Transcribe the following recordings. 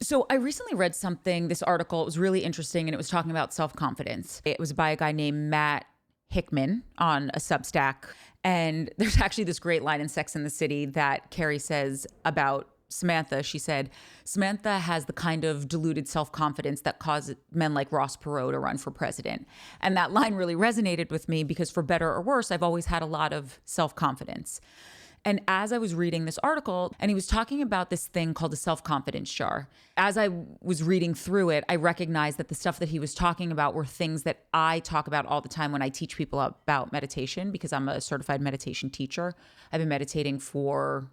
So I recently read this article, it was really interesting, and it was talking about self-confidence. It was by a guy named Matt Hickman on a Substack. And there's actually this great line in Sex and the City that Carrie says about Samantha. She said, Samantha has the kind of deluded self-confidence that caused men like Ross Perot to run for president. And that line really resonated with me because for better or worse, I've always had a lot of self-confidence. And as I was reading this article, and he was talking about this thing called a self-confidence jar, as I was reading through it, I recognized that the stuff that he was talking about were things that I talk about all the time when I teach people about meditation, because I'm a certified meditation teacher. I've been meditating for,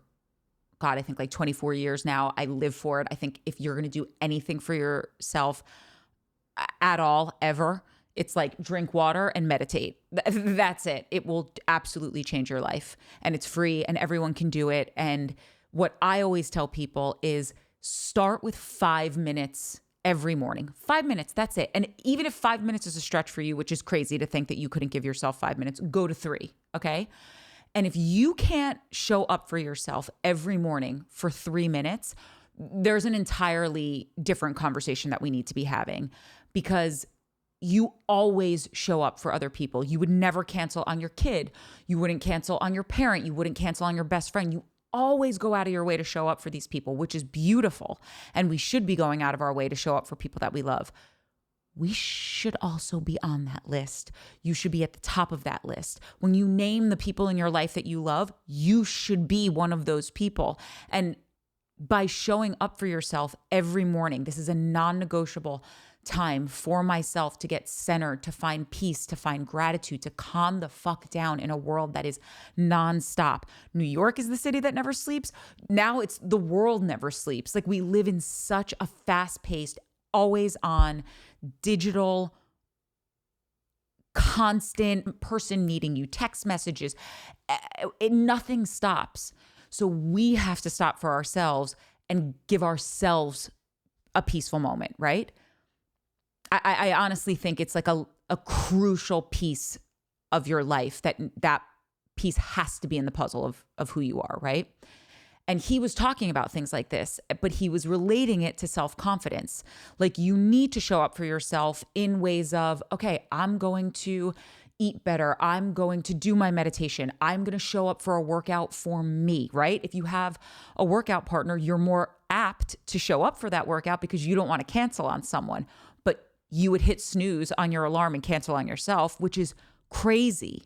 God, I think like 24 years now. I live for it. I think if you're going to do anything for yourself at all, ever, it's like drink water and meditate. That's it. It will absolutely change your life. And it's free and everyone can do it. And what I always tell people is start with 5 minutes every morning. 5 minutes, that's it. And even if 5 minutes is a stretch for you, which is crazy to think that you couldn't give yourself 5 minutes, go to 3, okay? And if you can't show up for yourself every morning for 3 minutes, there's an entirely different conversation that we need to be having, because you always show up for other people. You would never cancel on your kid. You wouldn't cancel on your parent. You wouldn't cancel on your best friend. You always go out of your way to show up for these people, which is beautiful. And we should be going out of our way to show up for people that we love. We should also be on that list. You should be at the top of that list. When you name the people in your life that you love, you should be one of those people. And by showing up for yourself every morning, this is a non-negotiable time for myself to get centered, to find peace, to find gratitude, to calm the fuck down in a world that is nonstop. New York is the city that never sleeps. Now it's the world never sleeps. Like, we live in such a fast-paced, always on, digital, constant person needing you, text messages. Nothing stops. So we have to stop for ourselves and give ourselves a peaceful moment, right? I honestly think it's like a crucial piece of your life, that piece has to be in the puzzle of who you are, right? And he was talking about things like this, but he was relating it to self-confidence. Like, you need to show up for yourself in ways of, okay, I'm going to eat better. I'm going to do my meditation. I'm going to show up for a workout for me, right? If you have a workout partner, you're more apt to show up for that workout because you don't want to cancel on someone. But you would hit snooze on your alarm and cancel on yourself, which is crazy,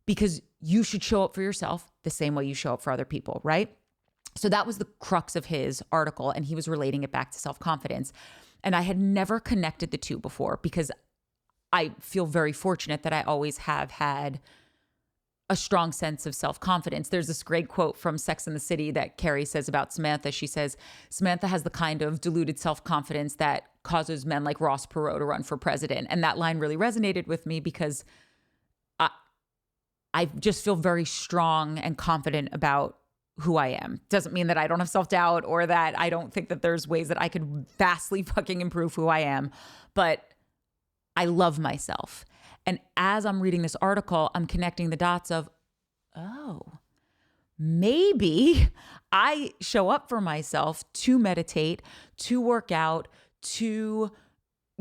because you should show up for yourself the same way you show up for other people, right? So that was the crux of his article, and he was relating it back to self-confidence. And I had never connected the two before, because I feel very fortunate that I always have had a strong sense of self-confidence. There's this great quote from Sex and the City that Carrie says about Samantha. She says, Samantha has the kind of deluded self-confidence that causes men like Ross Perot to run for president. And that line really resonated with me, because I just feel very strong and confident about who I am. Doesn't mean that I don't have self-doubt or that I don't think that there's ways that I could vastly fucking improve who I am, but I love myself. And as I'm reading this article, I'm connecting the dots of, oh, maybe I show up for myself to meditate, to work out, to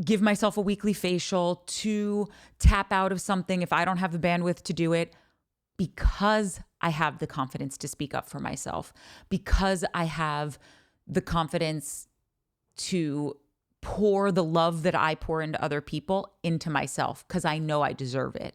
give myself a weekly facial, to tap out of something if I don't have the bandwidth to do it, because I have the confidence to speak up for myself, because I have the confidence to pour the love that I pour into other people into myself, because I know I deserve it.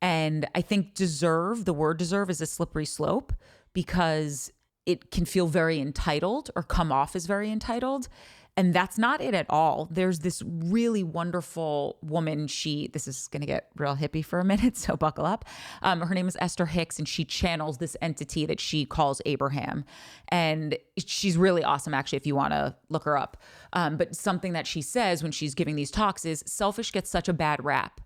And I think the word deserve is a slippery slope, because it can feel very entitled or come off as very entitled. And that's not it at all. There's this really wonderful woman. This is going to get real hippie for a minute, so buckle up. Her name is Esther Hicks, and she channels this entity that she calls Abraham. And she's really awesome, actually, if you want to look her up. But something that she says when she's giving these talks is, selfish gets such a bad rap.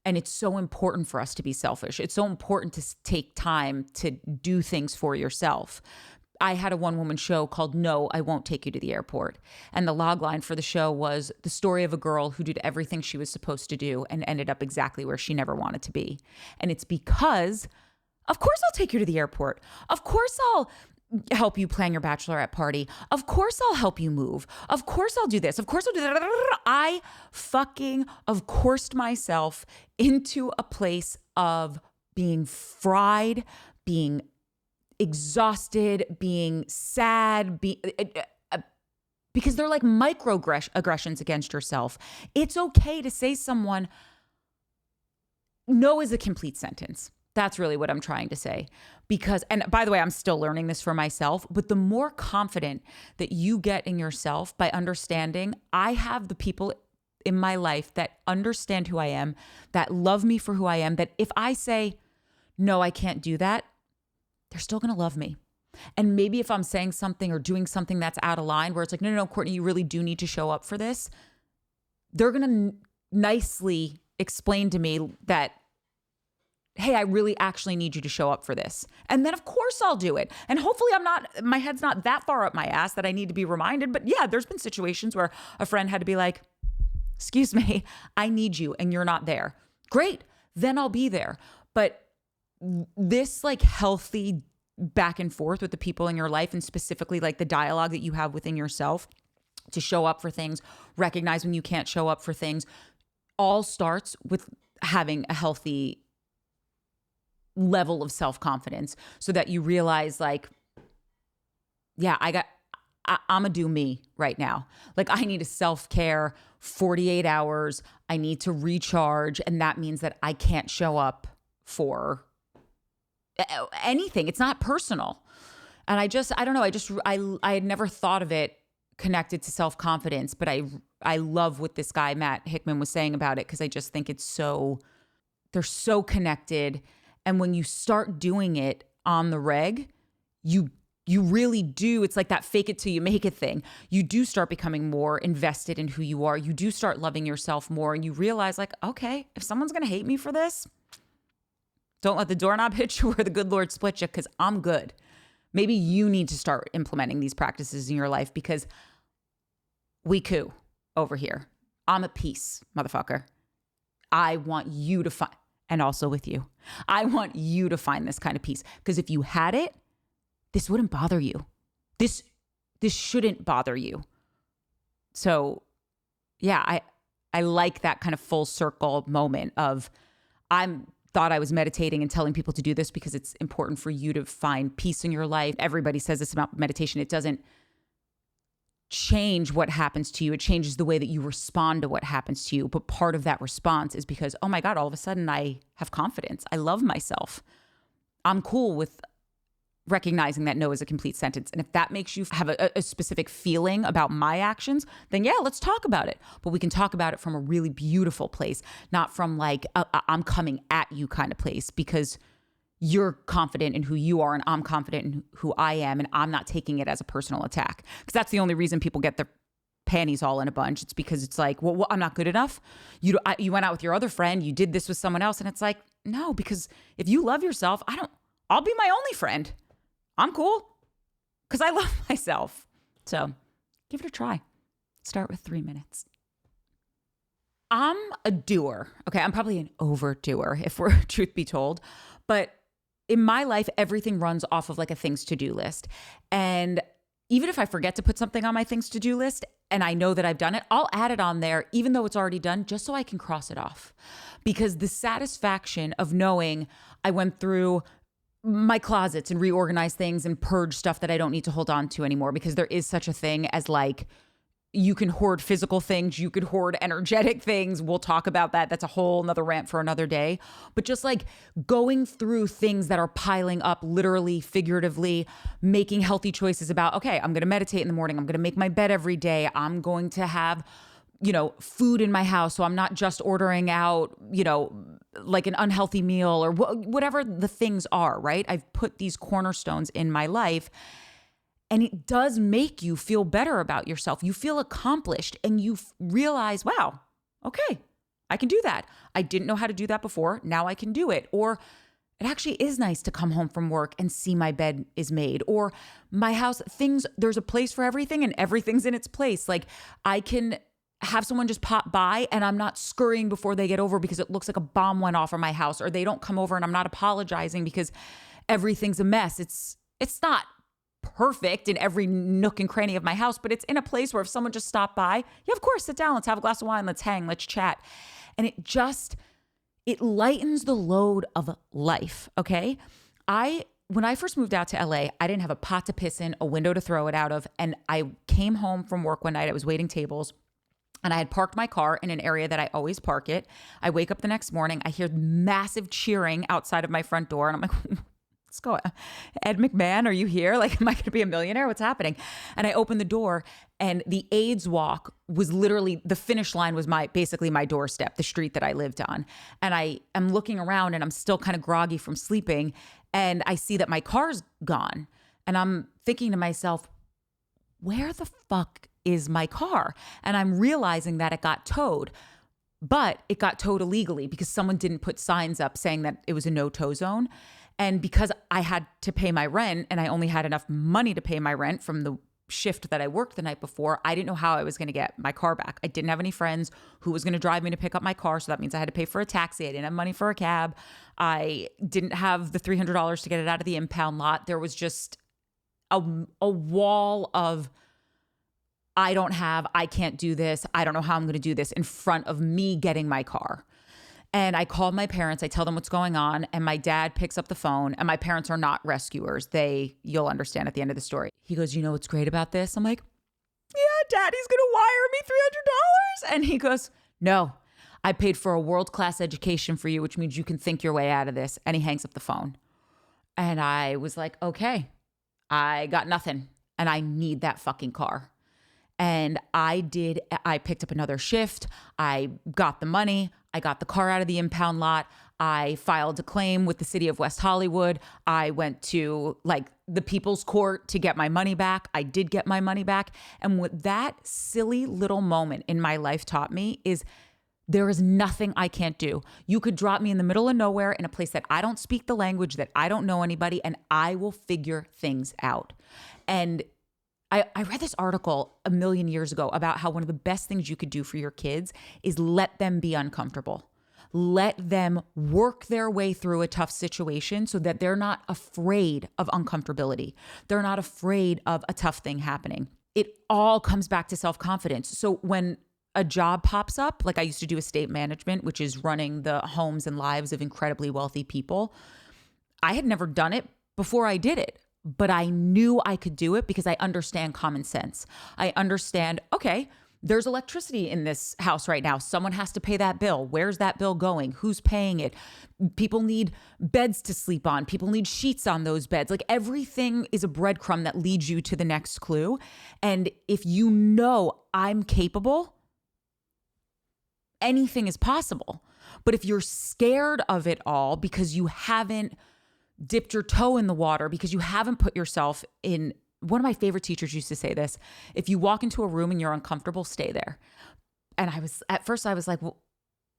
And it's so important for us to be selfish. It's so important to take time to do things for yourself. I had a one-woman show called No, I Won't Take You to the Airport. And the log line for the show was the story of a girl who did everything she was supposed to do and ended up exactly where she never wanted to be. And it's because, of course I'll take you to the airport. Of course I'll help you plan your bachelorette party. Of course I'll help you move. Of course I'll do this. Of course I'll do that. I fucking of coursed myself into a place of being fried, being exhausted, being sad, because they're like microaggressions against yourself. It's okay to say someone, no is a complete sentence. That's really what I'm trying to say. Because, and by the way, I'm still learning this for myself, but the more confident that you get in yourself by understanding, I have the people in my life that understand who I am, that love me for who I am, that if I say, no, I can't do that, they're still going to love me. And maybe if I'm saying something or doing something that's out of line where it's like, no, Courtney, you really do need to show up for this. They're going to nicely explain to me that, hey, I really actually need you to show up for this. And then of course I'll do it. And hopefully my head's not that far up my ass that I need to be reminded. But yeah, there's been situations where a friend had to be like, excuse me, I need you and you're not there. Great. Then I'll be there. But this like healthy back and forth with the people in your life, and specifically like the dialogue that you have within yourself to show up for things, recognize when you can't show up for things, all starts with having a healthy level of self-confidence so that you realize like, yeah, I'm a do me right now. Like I need a self-care 48 hours. I need to recharge. And that means that I can't show up for anything. It's not personal. And I don't know. I had never thought of it connected to self-confidence, but I love what this guy, Matt Hickman, was saying about it. Cause I just think they're so connected. And when you start doing it on the reg, you really do. It's like that fake it till you make it thing. You do start becoming more invested in who you are. You do start loving yourself more. And you realize like, okay, if someone's going to hate me for this, don't let the doorknob hit you or the good Lord split you, because I'm good. Maybe you need to start implementing these practices in your life, because we coo over here. I'm at peace, motherfucker. I want you to find, and also with you, I want you to find this kind of peace. Because if you had it, this wouldn't bother you. This shouldn't bother you. So yeah, I like that kind of full circle moment of thought I was meditating and telling people to do this because it's important for you to find peace in your life. Everybody says this about meditation. It doesn't change what happens to you. It changes the way that you respond to what happens to you. But part of that response is because, oh my God, all of a sudden I have confidence. I love myself. I'm cool with recognizing that no is a complete sentence. And if that makes you have a specific feeling about my actions, then yeah, let's talk about it. But we can talk about it from a really beautiful place, not from like, I'm coming at you kind of place, because you're confident in who you are and I'm confident in who I am, and I'm not taking it as a personal attack. Because that's the only reason people get their panties all in a bunch. It's because it's like, well, I'm not good enough. You went out with your other friend, you did this with someone else. And it's like, no, because if you love yourself, I'll be my only friend. I'm cool because I love myself. So give it a try. Start with 3 minutes. I'm a doer. Okay, I'm probably an overdoer if we're truth be told. But in my life, everything runs off of like a things to do list. And even if I forget to put something on my things to do list and I know that I've done it, I'll add it on there even though it's already done, just so I can cross it off. Because the satisfaction of knowing I went through my closets and reorganize things and purge stuff that I don't need to hold on to anymore, because there is such a thing as like, you can hoard physical things, you could hoard energetic things. We'll talk about that. That's a whole nother rant for another day. But just like going through things that are piling up, literally, figuratively, making healthy choices about, okay, I'm going to meditate in the morning. I'm going to make my bed every day. I'm going to have, food in my house. So I'm not just ordering out, like an unhealthy meal or whatever the things are, right? I've put these cornerstones in my life, and it does make you feel better about yourself. You feel accomplished and you realize, wow, okay, I can do that. I didn't know how to do that before. Now I can do it. Or it actually is nice to come home from work and see my bed is made, or my house, there's a place for everything and everything's in its place. Like I can have someone just pop by and I'm not scurrying before they get over because it looks like a bomb went off in my house, or they don't come over and I'm not apologizing because everything's a mess. It's not perfect in every nook and cranny of my house, but it's in a place where if someone just stopped by, yeah, of course, sit down, let's have a glass of wine, let's hang, let's chat. And it lightens the load of life, okay? When I first moved out to LA, I didn't have a pot to piss in, a window to throw it out of. And I came home from work one night, I was waiting tables, and I had parked my car in an area that I always park it. I wake up the next morning, I hear massive cheering outside of my front door. And I'm like, let's go. Ed McMahon, are you here? Like, am I going to be a millionaire? What's happening? And I opened the door, and the AIDS walk was literally, the finish line was basically my doorstep, the street that I lived on. And I am looking around, and I'm still kind of groggy from sleeping. And I see that my car's gone. And I'm thinking to myself, where the fuck is my car? And I'm realizing that it got towed, but it got towed illegally because someone didn't put signs up saying that it was a no-tow zone. And because I had to pay my rent and I only had enough money to pay my rent from the shift that I worked the night before, I didn't know how I was going to get my car back. I didn't have any friends who was going to drive me to pick up my car. So that means I had to pay for a taxi. I didn't have money for a cab. I didn't have the $300 to get it out of the impound lot. There was just a wall of, I can't do this. I don't know how I'm going to do this in front of me getting my car. And I called my parents. I tell them what's going on. And my dad picks up the phone. And my parents are not rescuers. You'll understand at the end of the story. He goes, you know what's great about this? I'm like, yeah, Daddy's going to wire me $300. And he goes, no, I paid for a world-class education for you, which means you can think your way out of this. And he hangs up the phone. And I was like, okay, I got nothing. And I need that fucking car. And I picked up another shift. I got the money. I got the car out of the impound lot. I filed a claim with the city of West Hollywood. I went to the people's court to get my money back. I did get my money back. And what that silly little moment in my life taught me is there is nothing I can't do. You could drop me in the middle of nowhere in a place that I don't speak the language, that I don't know anybody, and I will figure things out. And I read this article a million years ago about how one of the best things you could do for your kids is let them be uncomfortable. Let them work their way through a tough situation so that they're not afraid of uncomfortability. They're not afraid of a tough thing happening. It all comes back to self-confidence. So when a job pops up, like I used to do estate management, which is running the homes and lives of incredibly wealthy people, I had never done it before I did it. But I knew I could do it because I understand common sense. I understand, okay, there's electricity in this house right now. Someone has to pay that bill. Where's that bill going? Who's paying it? People need beds to sleep on. People need sheets on those beds. Like everything is a breadcrumb that leads you to the next clue. And if you know I'm capable, anything is possible. But if you're scared of it all because you haven't dipped your toe in the water, because you haven't put yourself in, one of my favorite teachers used to say this, if you walk into a room and you're uncomfortable, stay there. And at first I was like, well,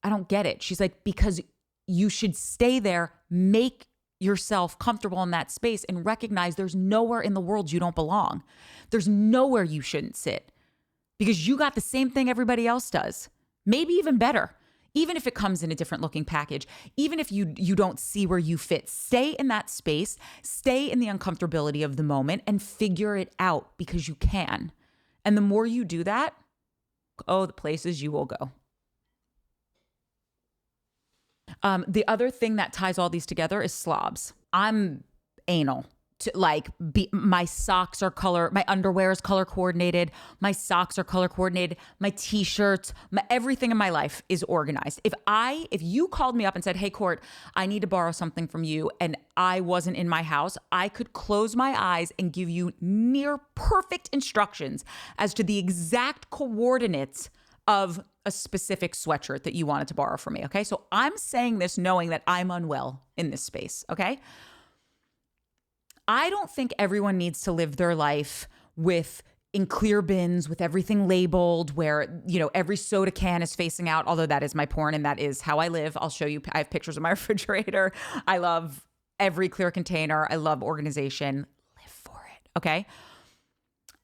I don't get it. She's like, because you should stay there, make yourself comfortable in that space and recognize there's nowhere in the world you don't belong. There's nowhere you shouldn't sit because you got the same thing everybody else does, maybe even better. Even if it comes in a different looking package, even if you don't see where you fit, stay in that space, stay in the uncomfortability of the moment and figure it out because you can. And the more you do that, the places you will go. The other thing that ties all these together is slobs. I'm anal. My socks are my underwear is color coordinated. My socks are color coordinated. My t-shirts, everything in my life is organized. If you called me up and said, hey, Court, I need to borrow something from you, and I wasn't in my house, I could close my eyes and give you near perfect instructions as to the exact coordinates of a specific sweatshirt that you wanted to borrow from me. Okay. So I'm saying this knowing that I'm unwell in this space. Okay. I don't think everyone needs to live their life in clear bins with everything labeled where, every soda can is facing out, although that is my porn and that is how I live. I'll show you. I have pictures of my refrigerator. I love every clear container. I love organization. Live for it. Okay.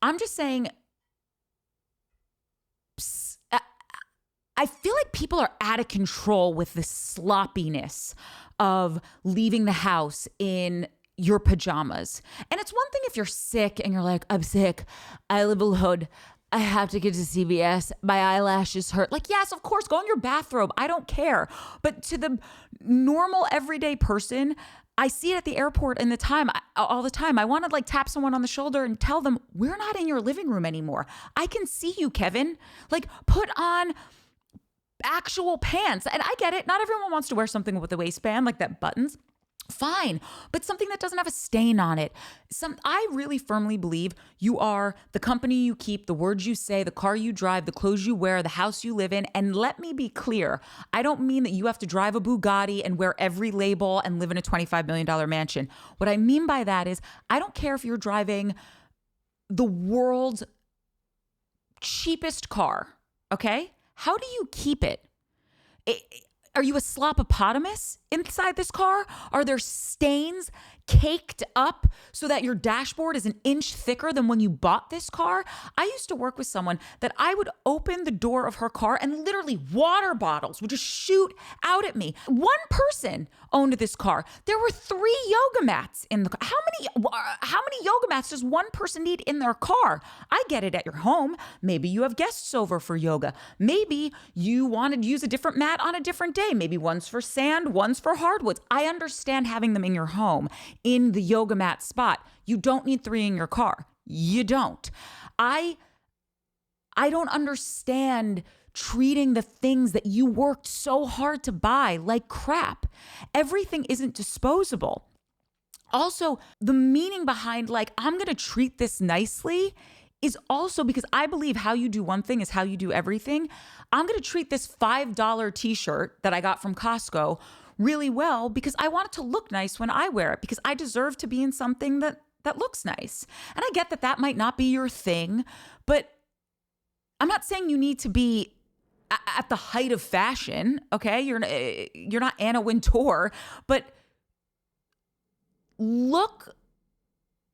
I'm just saying, I feel like people are out of control with the sloppiness of leaving the house in your pajamas. And it's one thing if you're sick and you're like, I'm sick, I live alone, I have to get to CVS, my eyelashes hurt. Like, yes, of course, go in your bathrobe. I don't care. But to the normal everyday person, I see it at the airport all the time. I want to like tap someone on the shoulder and tell them, we're not in your living room anymore. I can see you, Kevin. Like, put on actual pants. And I get it. Not everyone wants to wear something with a waistband like that buttons. Fine, but something that doesn't have a stain on it. I really firmly believe you are the company you keep, the words you say, the car you drive, the clothes you wear, the house you live in. And let me be clear, I don't mean that you have to drive a Bugatti and wear every label and live in a $25 million mansion. What I mean by that is, I don't care if you're driving the world's cheapest car, okay? How do you keep it? Are you a slopopotamus inside this car? Are there stains caked up so that your dashboard is an inch thicker than when you bought this car? I used to work with someone that I would open the door of her car and literally water bottles would just shoot out at me. One person owned this car. There were 3 yoga mats in the car. How many yoga mats does one person need in their car? I get it at your home. Maybe you have guests over for yoga. Maybe you wanted to use a different mat on a different day. Maybe one's for sand, one's for hardwoods. I understand having them in your home in the yoga mat spot. You don't need 3 in your car. You don't. I don't understand treating the things that you worked so hard to buy like crap. Everything isn't disposable. Also, the meaning behind like, I'm going to treat this nicely is also because I believe how you do one thing is how you do everything. I'm going to treat this $5 t-shirt that I got from Costco really well because I want it to look nice when I wear it, because I deserve to be in something that looks nice. And I get that might not be your thing, but I'm not saying you need to be at the height of fashion, okay? You're not Anna Wintour, but look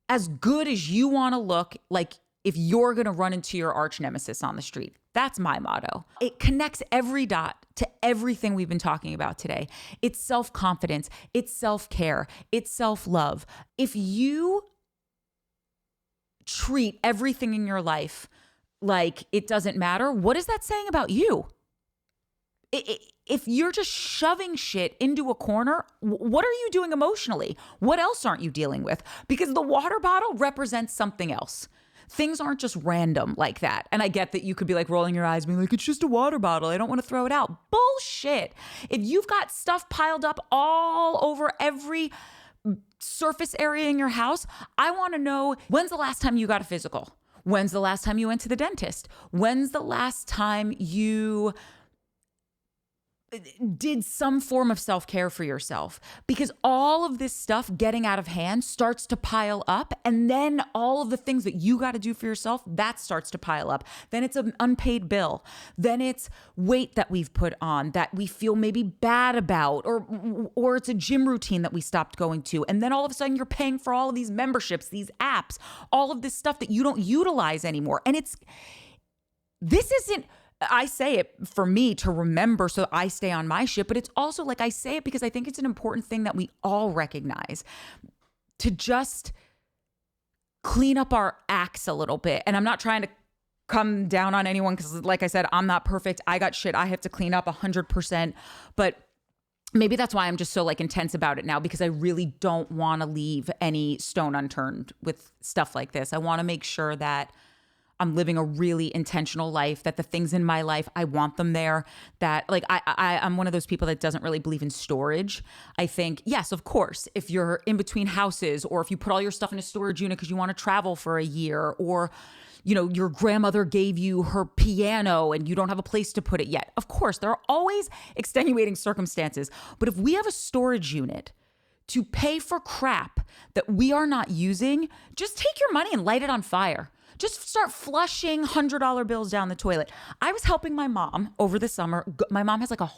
as good as you want to look, like if you're going to run into your arch nemesis on the street. That's my motto. It connects every dot to everything we've been talking about today. It's self-confidence, it's self-care, it's self-love. If you treat everything in your life like it doesn't matter, what is that saying about you? If you're just shoving shit into a corner, what are you doing emotionally? What else aren't you dealing with? Because the water bottle represents something else. Things aren't just random like that. And I get that you could be like rolling your eyes, being like, it's just a water bottle, I don't want to throw it out. Bullshit. If you've got stuff piled up all over every surface area in your house, I want to know, when's the last time you got a physical? When's the last time you went to the dentist? When's the last time you did some form of self-care for yourself? Because all of this stuff getting out of hand starts to pile up, and then all of the things that you got to do for yourself, that starts to pile up. Then it's an unpaid bill. Then it's weight that we've put on that we feel maybe bad about, or it's a gym routine that we stopped going to. And then all of a sudden you're paying for all of these memberships, these apps, all of this stuff that you don't utilize anymore. And this isn't, I say it for me to remember so I stay on my shit, but it's also like I say it because I think it's an important thing that we all recognize, to just clean up our acts a little bit. And I'm not trying to come down on anyone because, like I said, I'm not perfect. I got shit I have to clean up 100%. But maybe that's why I'm just so like intense about it now, because I really don't want to leave any stone unturned with stuff like this. I want to make sure that I'm living a really intentional life, that the things in my life, I want them there, that like I'm one of those people that doesn't really believe in storage. I think, yes, of course, if you're in between houses, or if you put all your stuff in a storage unit because you want to travel for a year, or, you know, your grandmother gave you her piano and you don't have a place to put it yet. Of course, there are always extenuating circumstances. But if we have a storage unit to pay for crap that we are not using, just take your money and light it on fire. Just start flushing $100 bills down the toilet. I was helping my mom over the summer. My mom has like a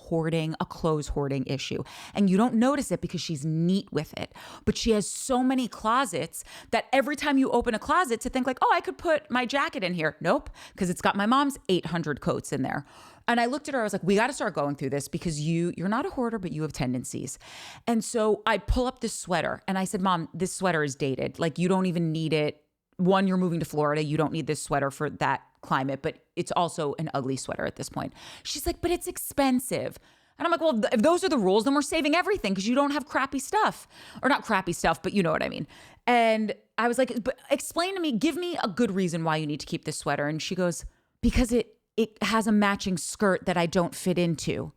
clothes hoarding issue. And you don't notice it because she's neat with it. But she has so many closets that every time you open a closet to think like, oh, I could put my jacket in here. Nope, because it's got my mom's 800 coats in there. And I looked at her, I was like, we got to start going through this because you're not a hoarder, but you have tendencies. And so I pull up this sweater and I said, Mom, this sweater is dated. Like, you don't even need it. One, you're moving to Florida. You don't need this sweater for that climate, but it's also an ugly sweater at this point. She's like, but it's expensive. And I'm like, well, if those are the rules, then we're saving everything because you don't have crappy stuff. Or not crappy stuff, but you know what I mean. And I was like, but explain to me, give me a good reason why you need to keep this sweater. And she goes, because it has a matching skirt that I don't fit into.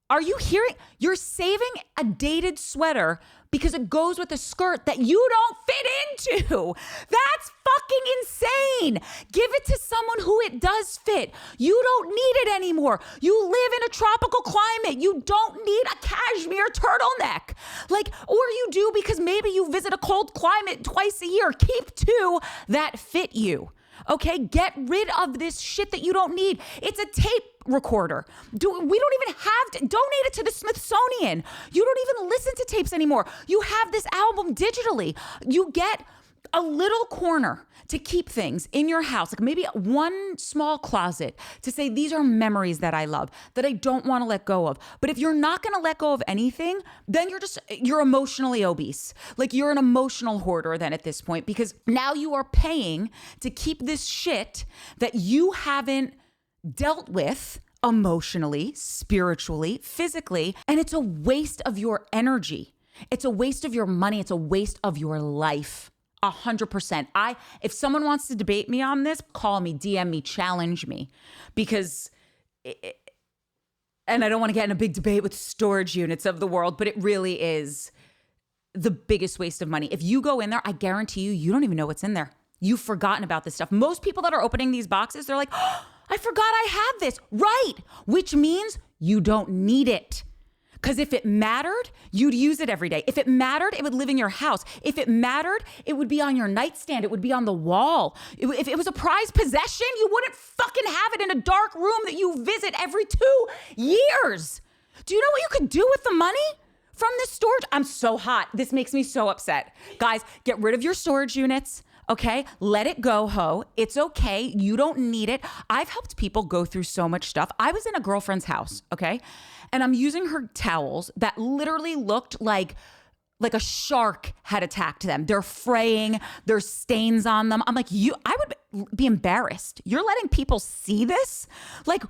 Are you hearing? You're saving a dated sweater because it goes with a skirt that you don't fit into. That's fucking insane. Give it to someone who it does fit. You don't need it anymore. You live in a tropical climate. You don't need a cashmere turtleneck. Like, or you do because maybe you visit a cold climate twice a year. Keep two that fit you. Okay, get rid of this shit that you don't need. It's a tape recorder. We don't even have to donate it to the Smithsonian. You don't even listen to tapes anymore. You have this album digitally. You get a little corner to keep things in your house, like maybe one small closet to say, these are memories that I love, that I don't want to let go of. But if you're not going to let go of anything, then you're emotionally obese. Like, you're an emotional hoarder then at this point, because now you are paying to keep this shit that you haven't dealt with emotionally, spiritually, physically, and it's a waste of your energy. It's a waste of your money. It's a waste of your life. 100%. If someone wants to debate me on this, call me, DM me, challenge me, because and I don't want to get in a big debate with storage units of the world, but it really is the biggest waste of money. If you go in there, I guarantee you don't even know what's in there. You've forgotten about this stuff. Most people that are opening these boxes, they're like, oh, I forgot I had this. Right. Which means you don't need it. Because if it mattered, you'd use it every day. If it mattered, it would live in your house. If it mattered, it would be on your nightstand. It would be on the wall. If it was a prized possession, you wouldn't fucking have it in a dark room that you visit every 2 years. Do you know what you could do with the money from this storage? I'm so hot. This makes me so upset. Guys, get rid of your storage units. Okay, let it go, ho. It's okay. You don't need it. I've helped people go through so much stuff. I was in a girlfriend's house, okay? And I'm using her towels that literally looked like a shark had attacked them. They're fraying, there's stains on them. I'm like, I would be embarrassed. You're letting people see this? Like,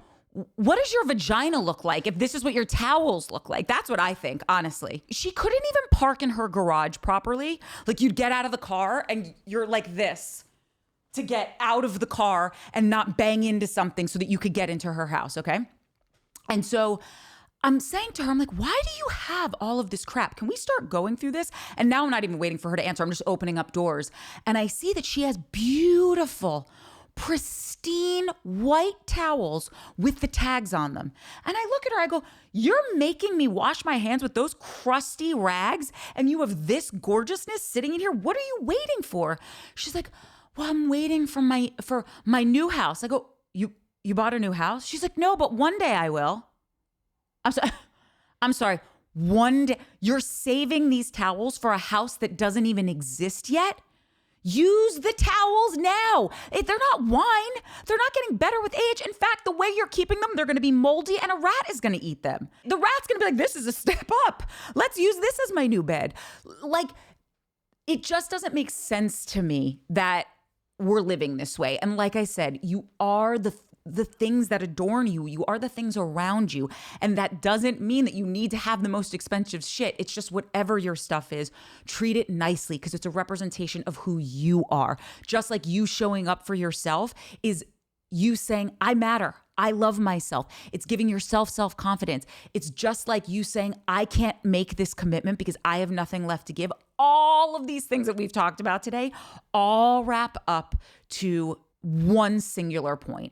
what does your vagina look like if this is what your towels look like? That's what I think, honestly. She couldn't even park in her garage properly. Like, you'd get out of the car and you're like this to get out of the car and not bang into something so that you could get into her house, okay? And so I'm saying to her, I'm like, why do you have all of this crap? Can we start going through this? And now I'm not even waiting for her to answer. I'm just opening up doors. And I see that she has beautiful, pristine white towels with the tags on them. And I look at her, I go, you're making me wash my hands with those crusty rags and you have this gorgeousness sitting in here. What are you waiting for? She's like, well, I'm waiting for my new house. I go, you bought a new house? She's like, no, but one day I will. I'm sorry. One day you're saving these towels for a house that doesn't even exist yet? Use the towels now. They're not wine. They're not getting better with age. In fact, the way you're keeping them, they're going to be moldy and a rat is going to eat them. The rat's going to be like, this is a step up. Let's use this as my new bed. Like, it just doesn't make sense to me that we're living this way. And like I said, you are the things that adorn you. You are the things around you. And that doesn't mean that you need to have the most expensive shit. It's just whatever your stuff is, treat it nicely because it's a representation of who you are. Just like you showing up for yourself is you saying, I matter. I love myself. It's giving yourself self-confidence. It's just like you saying, I can't make this commitment because I have nothing left to give. All of these things that we've talked about today all wrap up to one singular point.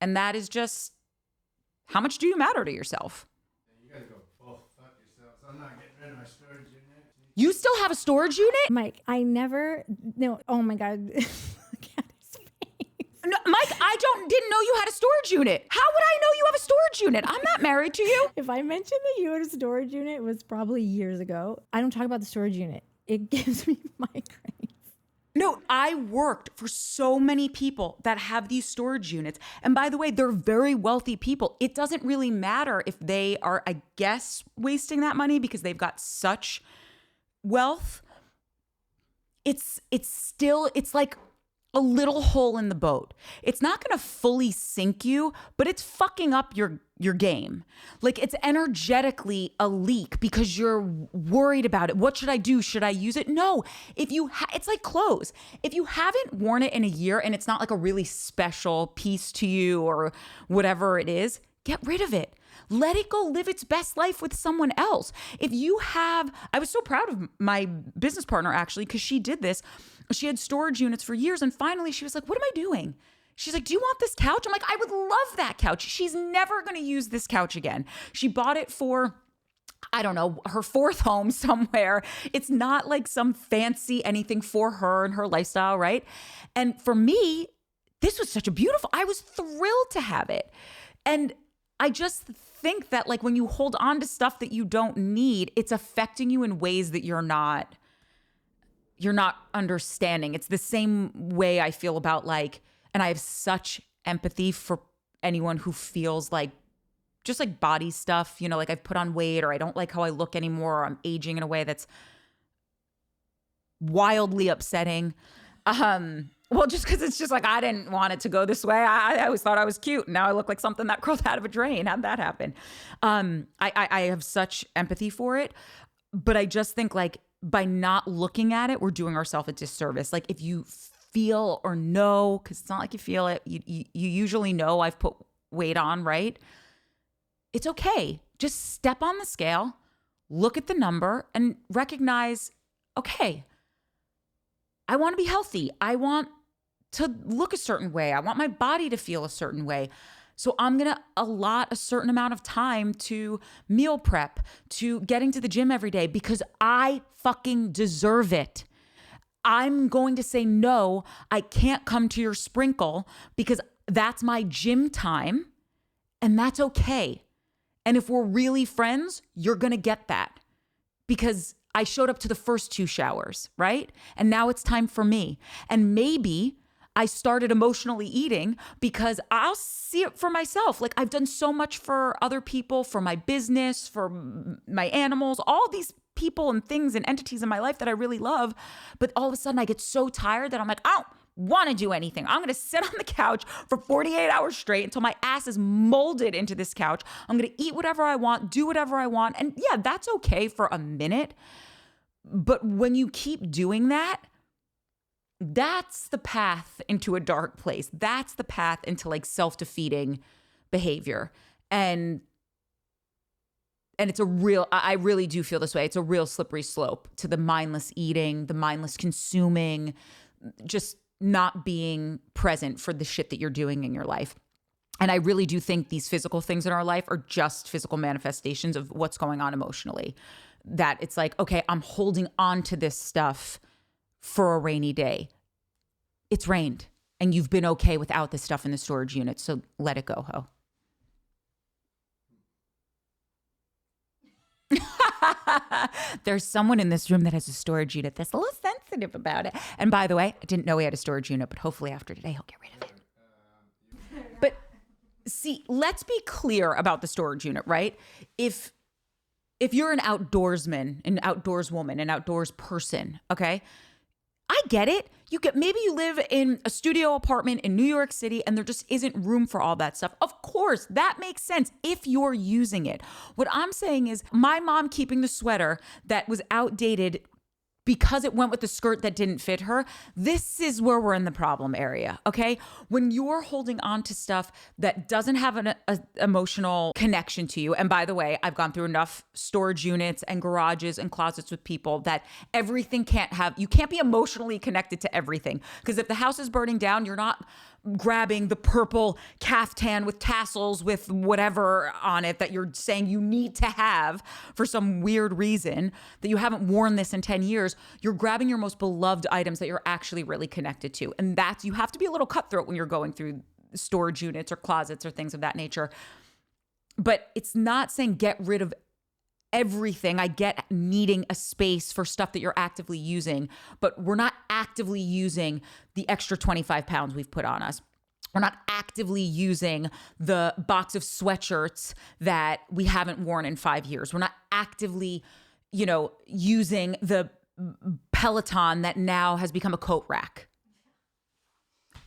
And that is just, how much do you matter to yourself? You gotta go, fuck yourself. So I'm not getting rid of my storage unit. You still have a storage unit? Mike, no, oh my God. No, Mike, didn't know you had a storage unit. How would I know you have a storage unit? I'm not married to you. If I mentioned that you had a storage unit, it was probably years ago. I don't talk about the storage unit. It gives me migraines. No, I worked for so many people that have these storage units. And by the way, they're very wealthy people. It doesn't really matter if they are, I guess, wasting that money because they've got such wealth. It's like a little hole in the boat. It's not going to fully sink you, but it's fucking up your game. Like, it's energetically a leak because you're worried about it. What should I do? Should I use it? No. It's like clothes. If you haven't worn it in a year and it's not like a really special piece to you or whatever it is, get rid of it. Let it go live its best life with someone else. I was so proud of my business partner actually, because she did this. She had storage units for years. And finally she was like, what am I doing? She's like, do you want this couch? I'm like, I would love that couch. She's never going to use this couch again. She bought it for, I don't know, her fourth home somewhere. It's not like some fancy anything for her and her lifestyle, right? And for me, this was I was thrilled to have it. And I just think that like when you hold on to stuff that you don't need, it's affecting you in ways that you're not understanding. It's the same way I feel about like, and I have such empathy for anyone who feels like just like body stuff, you know, like I've put on weight or I don't like how I look anymore or I'm aging in a way that's wildly upsetting. Well, just because it's just like, I didn't want it to go this way. I always thought I was cute. Now I look like something that crawled out of a drain. How'd that happen? I have such empathy for it. But I just think like by not looking at it, we're doing ourselves a disservice. Like if you feel or know, because it's not like you feel it, you usually know I've put weight on, right? It's okay. Just step on the scale, look at the number and recognize, okay, I want to be healthy. I want to look a certain way. I want my body to feel a certain way. So I'm going to allot a certain amount of time to meal prep, to getting to the gym every day because I fucking deserve it. I'm going to say, no, I can't come to your sprinkle because that's my gym time and that's okay. And if we're really friends, you're going to get that because I showed up to the first 2 showers, right? And now it's time for me. And maybe I started emotionally eating because I'll see it for myself. Like I've done so much for other people, for my business, for my animals, all these people and things and entities in my life that I really love. But all of a sudden I get so tired that I'm like, I don't want to do anything. I'm going to sit on the couch for 48 hours straight until my ass is molded into this couch. I'm going to eat whatever I want, do whatever I want. And yeah, that's okay for a minute. But when you keep doing that, that's the path into a dark place. That's the path into like self-defeating behavior. And it's I really do feel this way. It's a real slippery slope to the mindless eating, the mindless consuming, just not being present for the shit that you're doing in your life. And I really do think these physical things in our life are just physical manifestations of what's going on emotionally. That it's like, okay, I'm holding on to this stuff for a rainy day. It's rained and you've been okay without this stuff in the storage unit. So let it go, ho. There's someone in this room that has a storage unit that's a little sensitive about it. And by the way, I didn't know he had a storage unit, but hopefully after today, he'll get rid of it. But see, let's be clear about the storage unit, right? If you're an outdoorsman, an outdoors woman, an outdoors person, okay? I get it. Maybe you live in a studio apartment in New York City and there just isn't room for all that stuff. Of course, that makes sense if you're using it. What I'm saying is my mom keeping the sweater that was outdated because it went with the skirt that didn't fit her. This is where we're in the problem area, okay? When you're holding on to stuff that doesn't have an emotional connection to you, and by the way, I've gone through enough storage units and garages and closets with people that everything you can't be emotionally connected to everything. Because if the house is burning down, you're not grabbing the purple caftan with tassels with whatever on it that you're saying you need to have for some weird reason that you haven't worn this in 10 years. You're grabbing your most beloved items that you're actually really connected to. And that's, you have to be a little cutthroat when you're going through storage units or closets or things of that nature. But it's not saying get rid of everything. I get needing a space for stuff that you're actively using, but we're not actively using the extra 25 pounds we've put on us. We're not actively using the box of sweatshirts that we haven't worn in 5 years. We're not actively, using the Peloton that now has become a coat rack.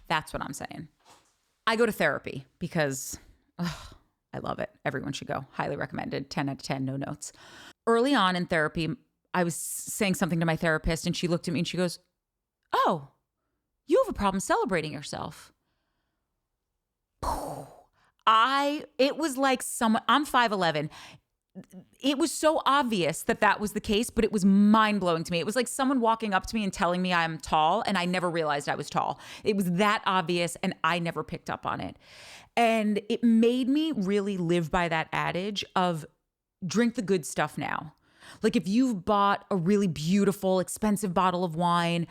That's what I'm saying. I go to therapy because I love it. Everyone should go. Highly recommended. 10 out of 10, no notes. Early on in therapy, I was saying something to my therapist and she looked at me and she goes, "Oh, you have a problem celebrating yourself." It was like someone, I'm 5'11". It was so obvious that was the case, but it was mind blowing to me. It was like someone walking up to me and telling me I'm tall and I never realized I was tall. It was that obvious and I never picked up on it. And it made me really live by that adage of drink the good stuff now. Like if you've bought a really beautiful, expensive bottle of wine,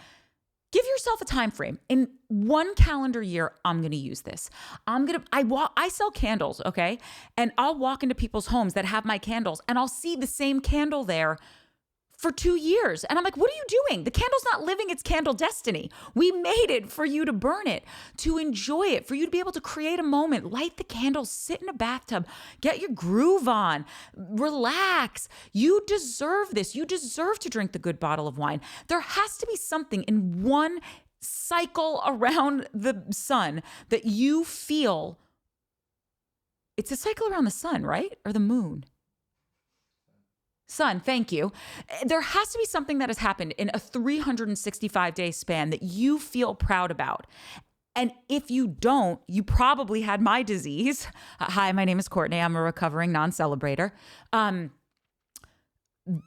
give yourself a time frame. In 1 calendar year, I'm going to use this. I sell candles, okay? And I'll walk into people's homes that have my candles and I'll see the same candle there for 2 years. And I'm like, what are you doing? The candle's not living its candle destiny. We made it for you to burn it, to enjoy it, for you to be able to create a moment, light the candles, sit in a bathtub, get your groove on, relax. You deserve this. You deserve to drink the good bottle of wine. There has to be something in one cycle around the sun that you feel. It's a cycle around the sun, right? Or the moon? Sun, thank you. There has to be something that has happened in a 365-day span that you feel proud about. And if you don't, you probably had my disease. Hi, my name is Courtney. I'm a recovering non-celebrator.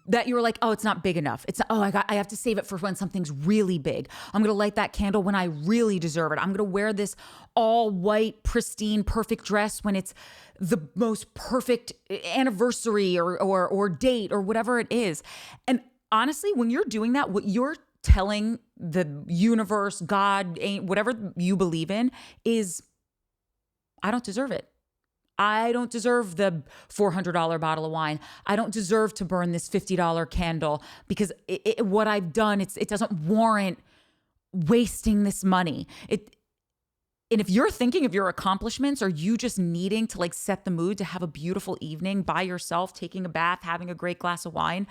That you were like, oh, it's not big enough. I have to save it for when something's really big. I'm going to light that candle when I really deserve it. I'm going to wear this all white, pristine, perfect dress when it's the most perfect anniversary or date or whatever it is. And honestly, when you're doing that, what you're telling the universe, God, whatever you believe in is, I don't deserve it. I don't deserve the $400 bottle of wine. I don't deserve to burn this $50 candle because what I've done, it doesn't warrant wasting this money. And if you're thinking of your accomplishments or you just needing to like set the mood to have a beautiful evening by yourself, taking a bath, having a great glass of wine,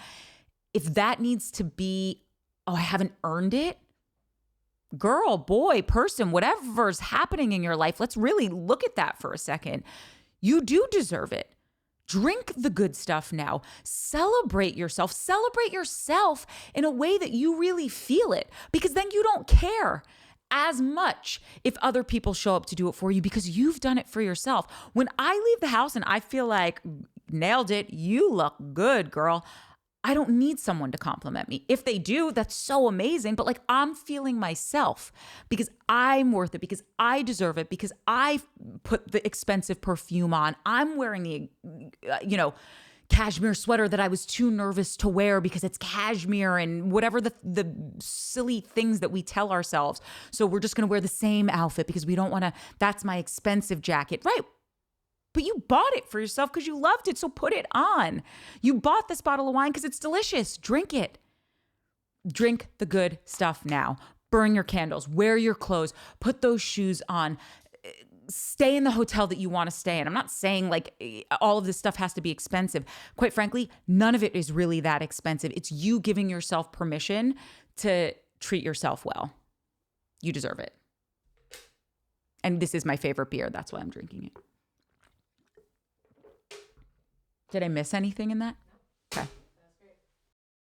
if that needs to be, oh, I haven't earned it, girl, boy, person, whatever's happening in your life, let's really look at that for a second. You do deserve it. Drink the good stuff now. Celebrate yourself. Celebrate yourself in a way that you really feel it, because then you don't care as much if other people show up to do it for you because you've done it for yourself. When I leave the house and I feel like, nailed it, you look good, girl, I don't need someone to compliment me. If they do, that's so amazing. But like, I'm feeling myself because I'm worth it, because I deserve it, because I put the expensive perfume on. I'm wearing the, cashmere sweater that I was too nervous to wear because it's cashmere and whatever the silly things that we tell ourselves. So we're just going to wear the same outfit because we don't want to, that's my expensive jacket. Right. But you bought it for yourself because you loved it, so put it on. You bought this bottle of wine because it's delicious. Drink it. Drink the good stuff now. Burn your candles. Wear your clothes. Put those shoes on. Stay in the hotel that you want to stay in. I'm not saying like all of this stuff has to be expensive. Quite frankly, none of it is really that expensive. It's you giving yourself permission to treat yourself well. You deserve it. And this is my favorite beer. That's why I'm drinking it. Did I miss anything in that? Okay.